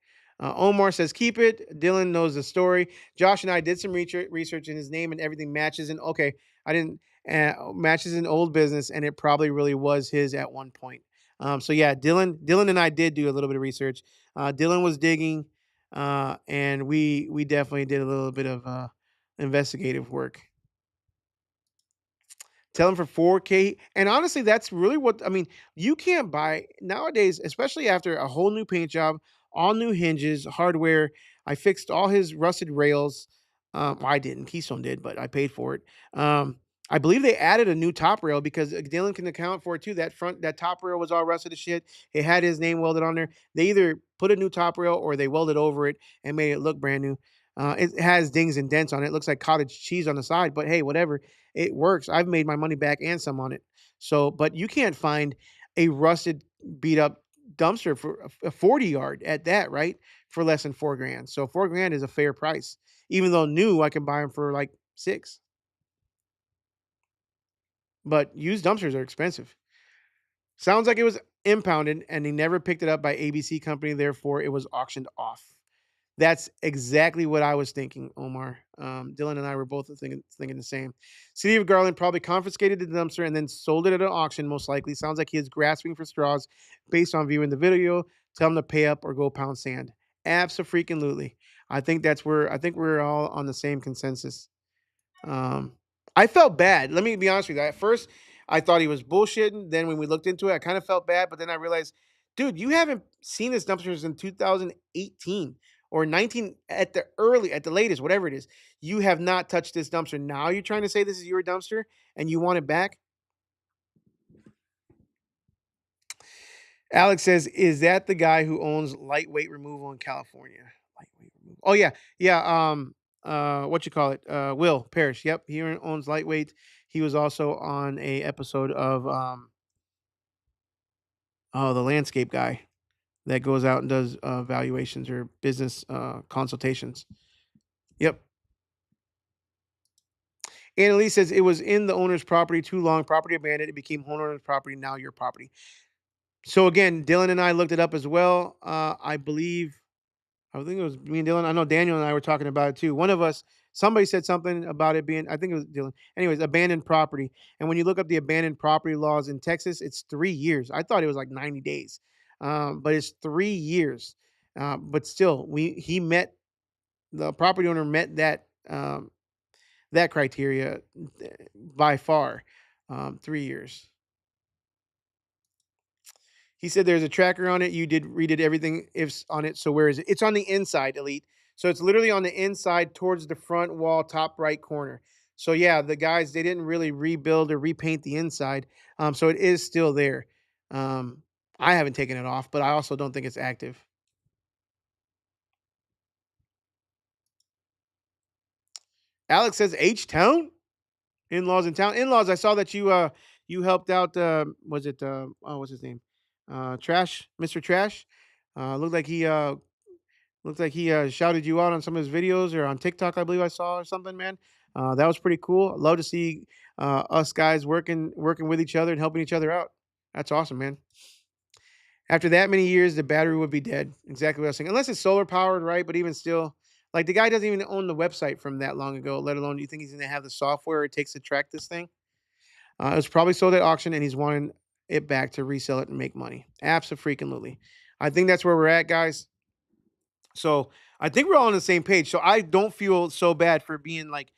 Omar says, keep it. Dylan knows the story. Josh and I did some research in his name and everything matches. And okay, I didn't matches in old business, and it probably really was his at one point. So yeah, Dylan and I did do a little bit of research. Dylan was digging, and we definitely did a little bit of investigative work. Tell them for 4K. And honestly, that's really what I mean. You can't buy nowadays, especially after a whole new paint job, all new hinges, hardware. I fixed all his rusted rails. Well, I didn't. Keystone did, but I paid for it. I believe they added a new top rail because Dylan can account for it too. That top rail was all rusted as shit. It had his name welded on there. They either put a new top rail or they welded over it and made it look brand new. It has dings and dents on it. It looks like cottage cheese on the side, but hey, whatever, it works. I've made my money back and some on it. So, but you can't find a rusted, beat up dumpster for a 40 yard at that, right? For less than 4 grand. So 4 grand is a fair price. Even though new, I can buy them for like 6. But used dumpsters are expensive. Sounds like it was impounded and he never picked it up by ABC company. Therefore, it was auctioned off. That's exactly what I was thinking, Omar. Dylan and I were both thinking the same. City of Garland probably confiscated the dumpster and then sold it at an auction, most likely. Sounds like he is grasping for straws based on viewing the video. Tell him to pay up or go pound sand. Absolutely. I think we're all on the same consensus. Um, I felt bad. Let me be honest with you. At first, I thought he was bullshitting. Then when we looked into it, I kind of felt bad. But then I realized, dude, you haven't seen this dumpsters in 2018 or 19 at the latest, whatever it is. You have not touched this dumpster. Now you're trying to say this is your dumpster and you want it back? Alex says, is that the guy who owns lightweight removal in California? Lightweight removal. Oh yeah. Yeah. What you call it? Will Parrish. Yep. He owns lightweight. He was also on a episode of the landscape guy that goes out and does valuations or business consultations. Yep. Annalise says it was in the owner's property too long, property abandoned. It became homeowner's property, now your property. So again, Dylan and I looked it up as well. I think it was me and Dylan. I know Daniel and I were talking about it too. One of us, somebody said something about it being, I think it was Dylan. Anyways, abandoned property. And when you look up the abandoned property laws in Texas, it's 3 years. I thought it was like 90 days, but it's 3 years. But still, the property owner met that criteria by far. 3 years. He said there's a tracker on it. You did redid everything ifs on it. So where is it? It's on the inside, Elite. So it's literally on the inside towards the front wall, top right corner. So yeah, the guys they didn't really rebuild or repaint the inside. So it is still there. Um, I haven't taken it off, but I also don't think it's active. Alex says H Town in-laws in town. In-laws. I saw that you helped out. Was it what's his name? Trash, Mr. Trash. Looked like he shouted you out on some of his videos or on TikTok, I believe I saw or something, man. That was pretty cool. Love to see us guys working with each other and helping each other out. That's awesome, man. After that many years, the battery would be dead. Exactly what I was saying. Unless it's solar powered, right? But even still, like the guy doesn't even own the website from that long ago, let alone do you think he's gonna have the software it takes to track this thing? It was probably sold at auction and he's wanting it back to resell it and make money. Absolutely. I think that's where we're at, guys. So I think we're all on the same page. So I don't feel so bad for being like,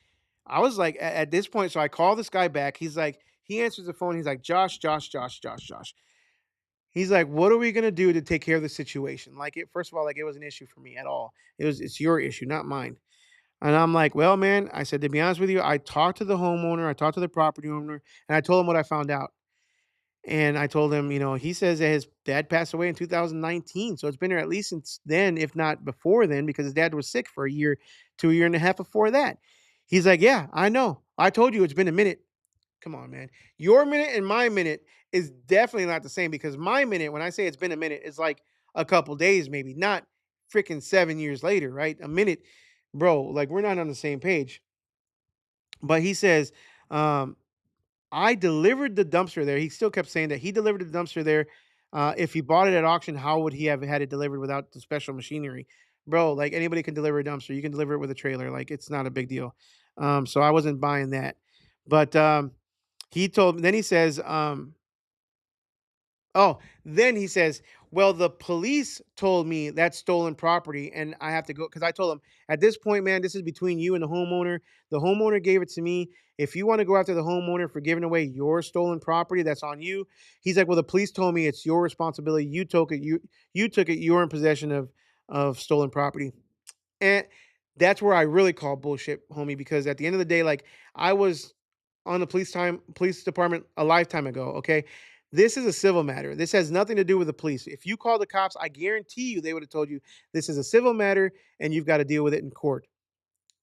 I was like at this point. So I call this guy back. He's like, he answers the phone. He's like, Josh, Josh, Josh, Josh, Josh. He's like, what are we gonna do to take care of the situation? Like it, first of all, like it was an issue for me at all. It's your issue, not mine. And I'm like, well, man, I said, to be honest with you, I talked to the homeowner, I talked to the property owner, and I told him what I found out. And I told him, he says that his dad passed away in 2019. So it's been there at least since then, if not before then, because his dad was sick for a year to a year and a half before that. He's like, yeah, I know. I told you it's been a minute. Come on, man. Your minute and my minute is definitely not the same because my minute, when I say it's been a minute, is like a couple days, maybe not freaking 7 years later, right? A minute, bro, like we're not on the same page. But he says, um, I delivered the dumpster there. He still kept saying that he delivered the dumpster there. If he bought it at auction, how would he have had it delivered without the special machinery? Bro, like anybody can deliver a dumpster. You can deliver it with a trailer. Like it's not a big deal. So I wasn't buying that. But he told me, then he says, oh, then he says, "Well, the police told me that's stolen property and I have to go." Because I told him, at this point, man, this is between you and the homeowner. The homeowner gave it to me. If you want to go after the homeowner for giving away your stolen property, that's on you. He's like, "Well, the police told me it's your responsibility. You took it. You took it. You're in possession of stolen property." And that's where I really call bullshit, homie, because at the end of the day, like I was on the police department a lifetime ago. Okay. This is a civil matter. This has nothing to do with the police. If you call the cops, I guarantee you they would have told you this is a civil matter and you've got to deal with it in court.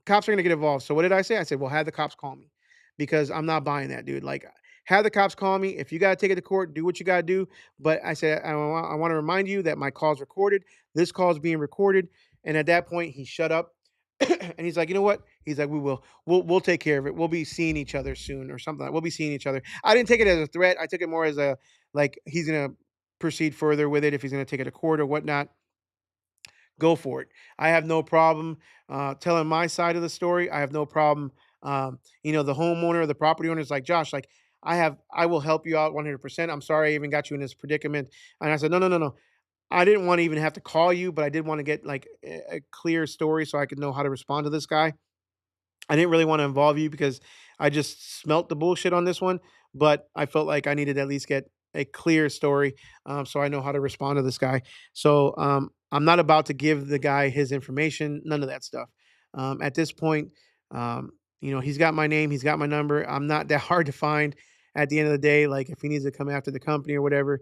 Cops are gonna get involved. So what did I say? I said, well, have the cops call me because I'm not buying that, dude. Like, have the cops call me. If you gotta take it to court, do what you gotta do. But I said, I want to remind you that my call's recorded. This call's being recorded. And at that point, he shut up. And he's like, you know what? He's like, we'll take care of it. We'll be seeing each other soon or something. We'll be seeing each other. I didn't take it as a threat. I took it more as a like he's gonna proceed further with it if he's gonna take it to court or whatnot. Go for it. I have no problem telling my side of the story. I have no problem. The homeowner, the property owner is like, Josh, like I will help you out 100%. I'm sorry I even got you in this predicament. And I said, no, no, no, no. I didn't want to even have to call you, but I did want to get like a clear story so I could know how to respond to this guy. I didn't really want to involve you because I just smelt the bullshit on this one, but I felt like I needed to at least get a clear story so I know how to respond to this guy. So I'm not about to give the guy his information, none of that stuff. At this point, he's got my name, he's got my number. I'm not that hard to find. At the end of the day, like if he needs to come after the company or whatever,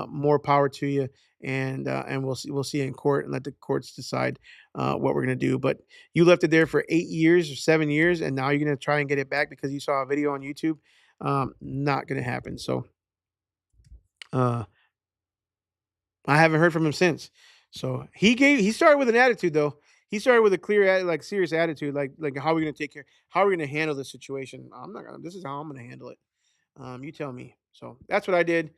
more power to you, and we'll see in court and let the courts decide what we're gonna do. But you left it there for 8 years or 7 years, and now you're gonna try and get it back because you saw a video on YouTube. Not gonna happen. So uh, I haven't heard from him since. So he started with an attitude though. He started with a like serious attitude, like how are we gonna take care? How are we gonna handle this situation? I'm not gonna. This is how I'm gonna handle it. You tell me. So that's what I did.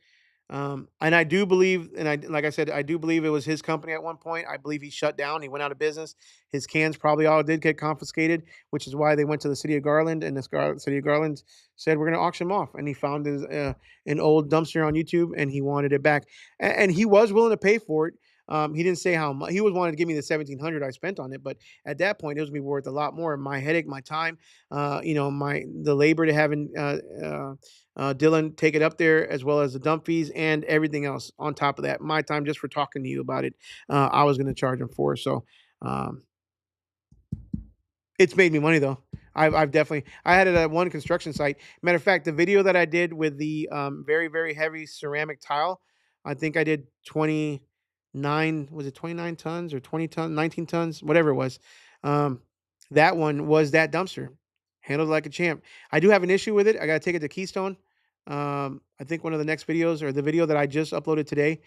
And I do believe, and like I said, I do believe it was his company at one point. I believe he shut down. He went out of business. His cans probably all did get confiscated, which is why they went to the city of Garland, and city of Garland said we're going to auction him off. And he found an old dumpster on YouTube, and he wanted it back, and he was willing to pay for it. He didn't say how much. He was wanting to give me the 1,700 I spent on it, but at that point, it was gonna be worth a lot more. My headache, my time, my the labor to having Dylan take it up there, as well as the dump fees and everything else on top of that. My time just for talking to you about it, I was going to charge him for. So um, it's made me money though. I've definitely I had it at one construction site. Matter of fact, the video that I did with the very very heavy ceramic tile, I think I did 29. Was it 29 tons or 20 tons, 19 tons, whatever it was. Um, that one was that dumpster handled like a champ. I do have an issue with it. I got to take it to Keystone. I think one of the next videos or the video that I just uploaded today,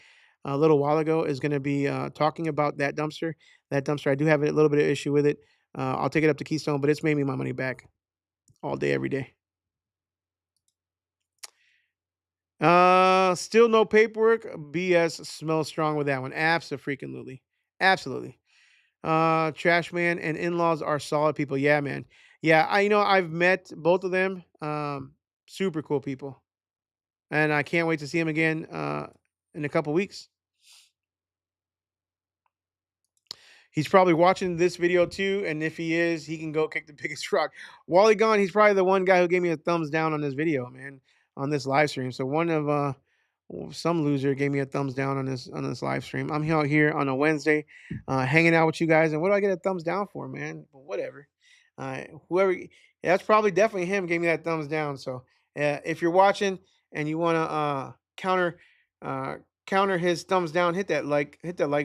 a little while ago, is going to be talking about that dumpster. That dumpster, I do have a little bit of issue with it. I'll take it up to Keystone, but it's made me my money back all day, every day. Still no paperwork. BS smells strong with that one. Absolutely. Absolutely. Trash man and in-laws are solid people. Yeah, man. Yeah, I've met both of them. Super cool people. And I can't wait to see him again in a couple weeks. He's probably watching this video too, and if he is, he can go kick the biggest rock. Wally Gone, he's probably the one guy who gave me a thumbs down on this video, man, on this live stream. So one of some loser gave me a thumbs down on this live stream. I'm out here on a Wednesday, hanging out with you guys, and what do I get a thumbs down for, man? But whatever. Whoever, that's probably definitely him gave me that thumbs down. So if you're watching and you want to uh, counter his thumbs down, hit that like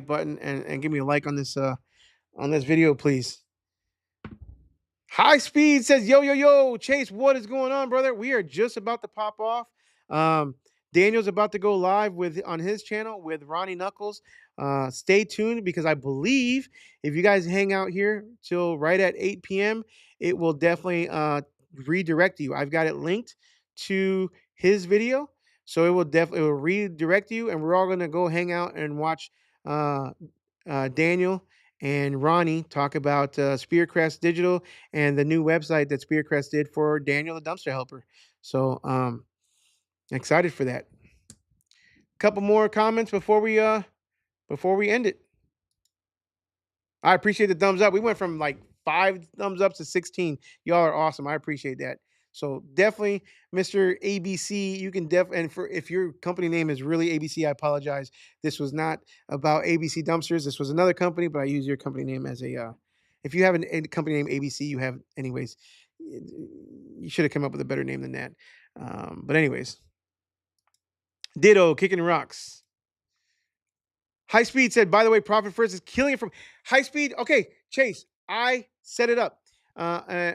button and give me a like on this video, please. High Speed says, yo, yo, yo, Chase, what is going on, brother? We are just about to pop off. Um, Daniel's about to go live with on his channel with Ronnie Knuckles. Stay tuned because I believe if you guys hang out here till right at 8 p.m., it will definitely redirect you. I've got it linked to his video. So it will redirect you, and we're all gonna go hang out and watch uh, Daniel and Ronnie talk about Spearcrest Digital and the new website that Spearcrest did for Daniel the Dumpster Helper. So excited for that. Couple more comments before we end it. I appreciate the thumbs up. We went from like 5 thumbs up to 16. Y'all are awesome. I appreciate that. So definitely, Mr. ABC, you can and for if your company name is really ABC, I apologize. This was not about ABC Dumpsters. This was another company, but I use your company name as a. If you have a company name ABC, you have anyways. You should have come up with a better name than that. But anyways, Ditto kicking rocks. High Speed said, by the way, Profit First is killing it from High Speed. Okay, Chase, I set it up.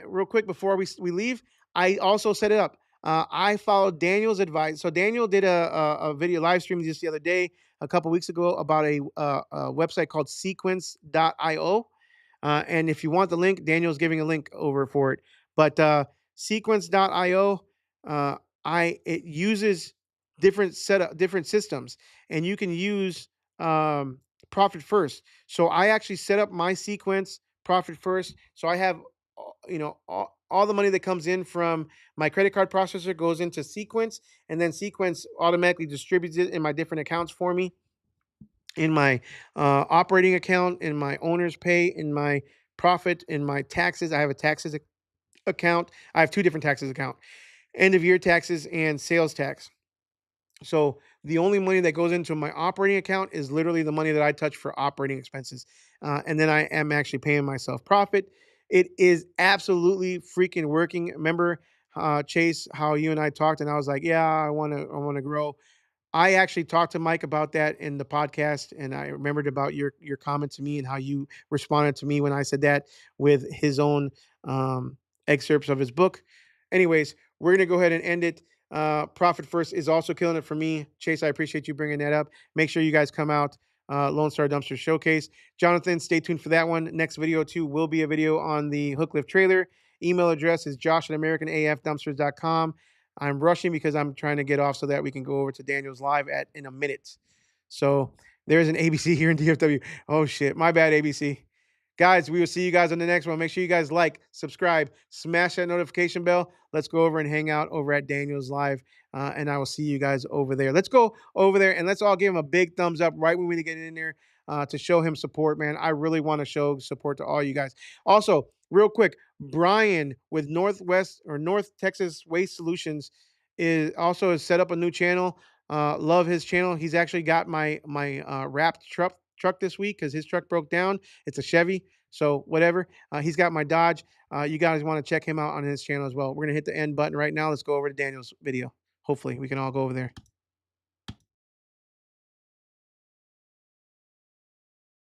Real quick before we leave, I also set it up. I followed Daniel's advice. So Daniel did a video live stream just the other day, a couple weeks ago, about a website called sequence.io. And if you want the link, Daniel's giving a link over for it. But sequence.io, it uses different systems, and you can use Profit First. So I actually set up my sequence Profit First. So I have, all the money that comes in from my credit card processor goes into Sequence, and then Sequence automatically distributes it in my different accounts for me, in my operating account, in my owner's pay, in my profit, in my taxes. I have a taxes account. I have 2 different taxes account: end of year taxes and sales tax. So the only money that goes into my operating account is literally the money that I touch for operating expenses. And then I am actually paying myself profit. It is absolutely freaking working. Remember, Chase, how you and I talked, and I was like, yeah, I want to grow. I actually talked to Mike about that in the podcast, and I remembered about your comment to me and how you responded to me when I said that with his own excerpts of his book. Anyways, we're gonna go ahead and end it. Profit First is also killing it for me. Chase, I appreciate you bringing that up. Make sure you guys come out. Lone Star Dumpster Showcase. Jonathan, stay tuned for that one. Next video too will be a video on the hook lift trailer. Email address is josh@americanafdumpsters.com. I'm rushing because I'm trying to get off so that we can go over to Daniel's live in a minute. So there's an ABC here in DFW. Oh shit, my bad, ABC. Guys, we will see you guys on the next one. Make sure you guys like, subscribe, smash that notification bell. Let's go over and hang out over at Daniel's live, and I will see you guys over there. Let's go over there and let's all give him a big thumbs up right when we get in there to show him support, man. I really want to show support to all you guys. Also, real quick, Brian with North Texas Waste Solutions has set up a new channel. Love his channel. He's actually got my wrapped truck this week because his truck broke down. It's a Chevy, so whatever. He's got my Dodge. You guys want to check him out on his channel as well. We're gonna hit the end button right now. Let's go over to Daniel's video. Hopefully, we can all go over there.